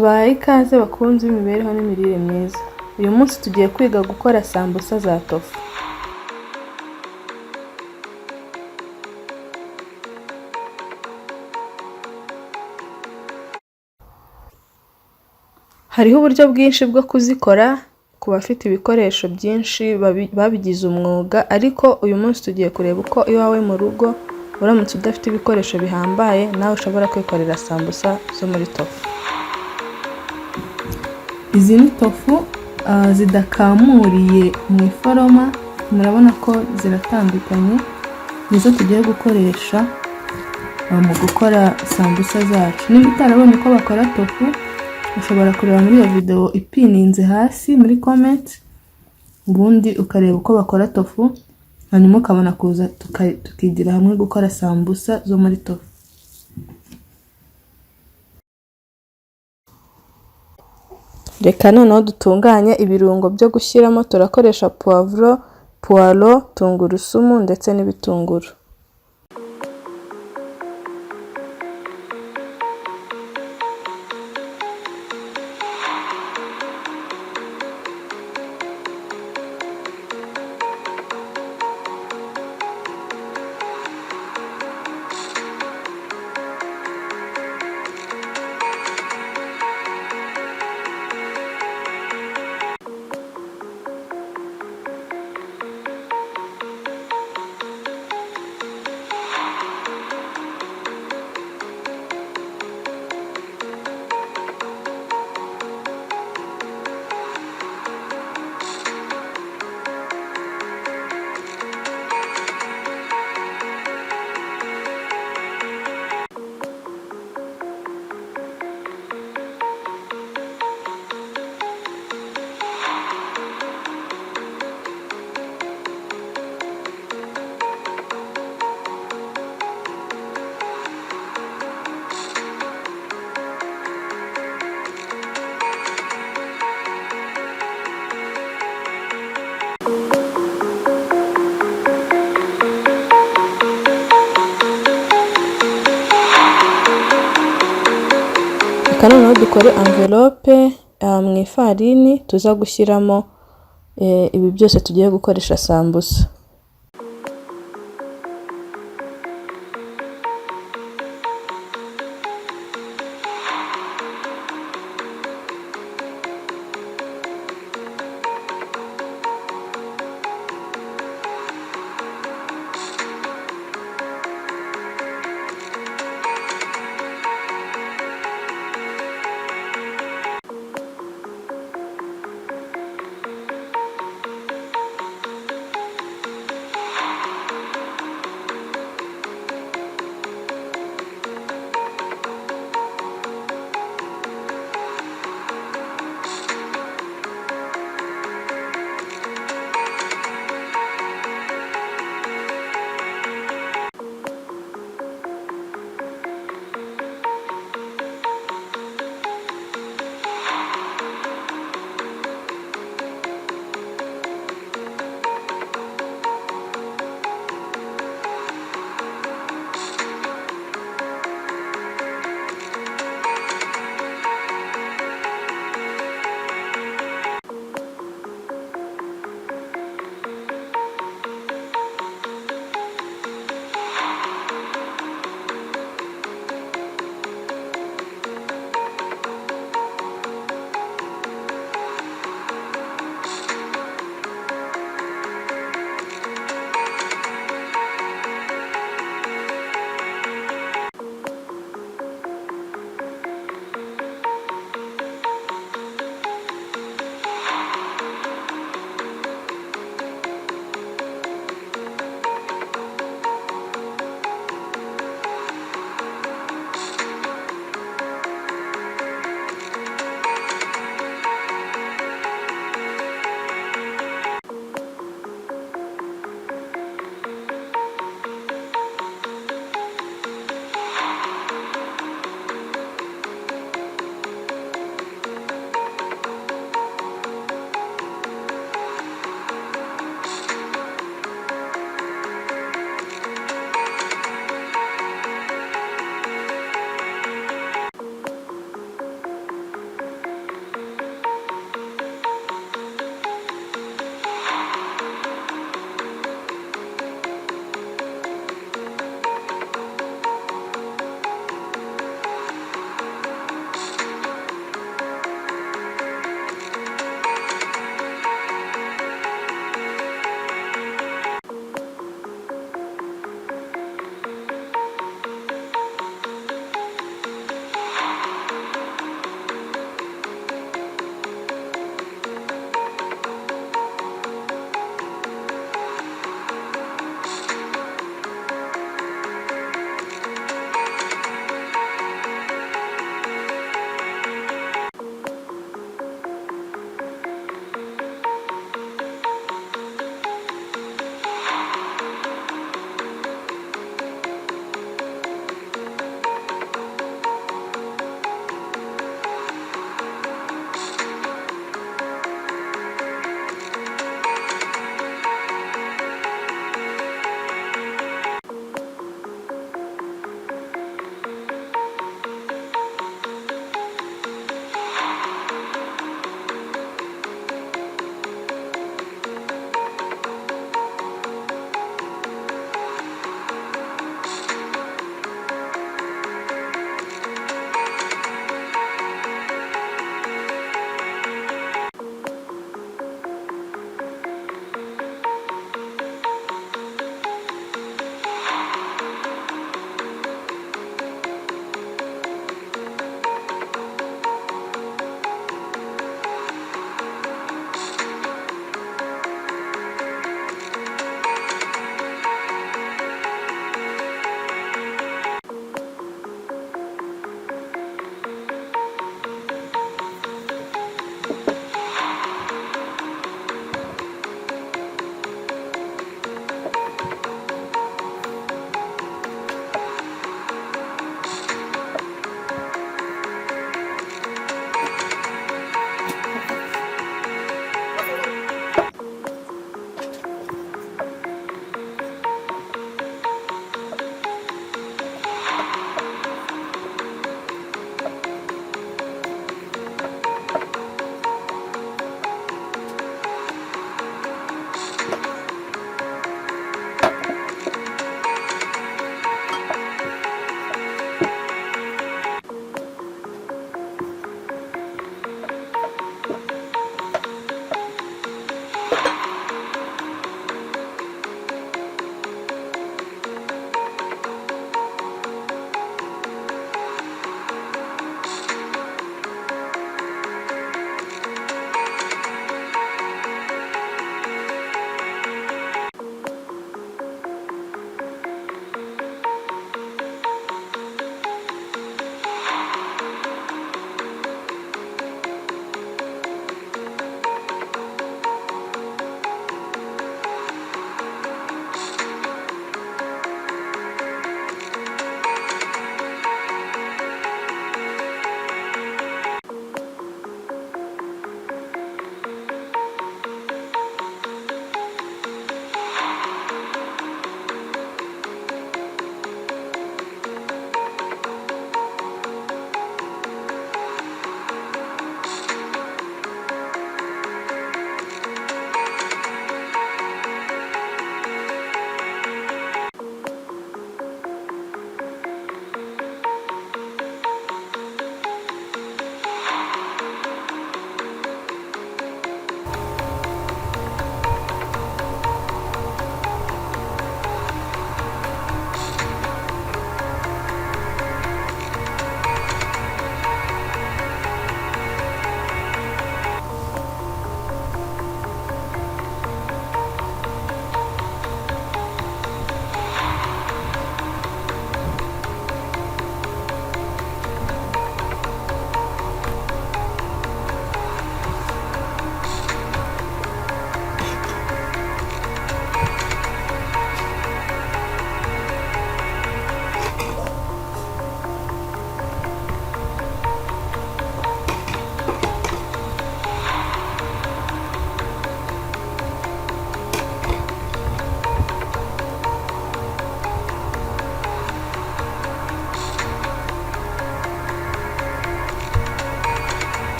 Tubahaye ikaze bakunzi b'imibereho n'imirire myiza. Uyu munsi tugiye kwiga gukora sambusa za tofu. Hariho uburyo bwinshi bwo kuzikora ku bafite ibikoresho byinshi babigize umwuga, ariko uyu munsi tugiye kureba uko iwawe mu rugo uramutse udafite ibikoresho bihambaye nawe ushobora kwikorera sambusa zo muri tofu. Izi ni tofu zidakamuriye mu iforoma, murabona ko ziratandukanye, nizo tugiye gukoresha mu gukora sambusa zacu. Niba utarabonye uko bakora tofu, ushobora kureba muri iyo video ipininze hasi muri comment, ubundi ukareba uko bakora tofu, hanyuma ukabona kuza tukigira hamwe gukora sambusa zo muri tofu. Reka noneho dutunganye ibirungo byo gushyiramo. Turakoresha poivro, puwaro, tungurusumu ndetse n'ibitunguru. Reka noneho dukore envelope mu ifarini tuza gushyiramo ibi byose tugiye gukoresha sambusa.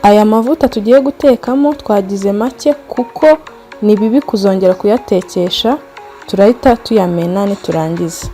Aya mavuta tugiye gutekamo twagize make kuko ni bibi kuzongera kuyatekesha, turahita tuyamena niturangiza.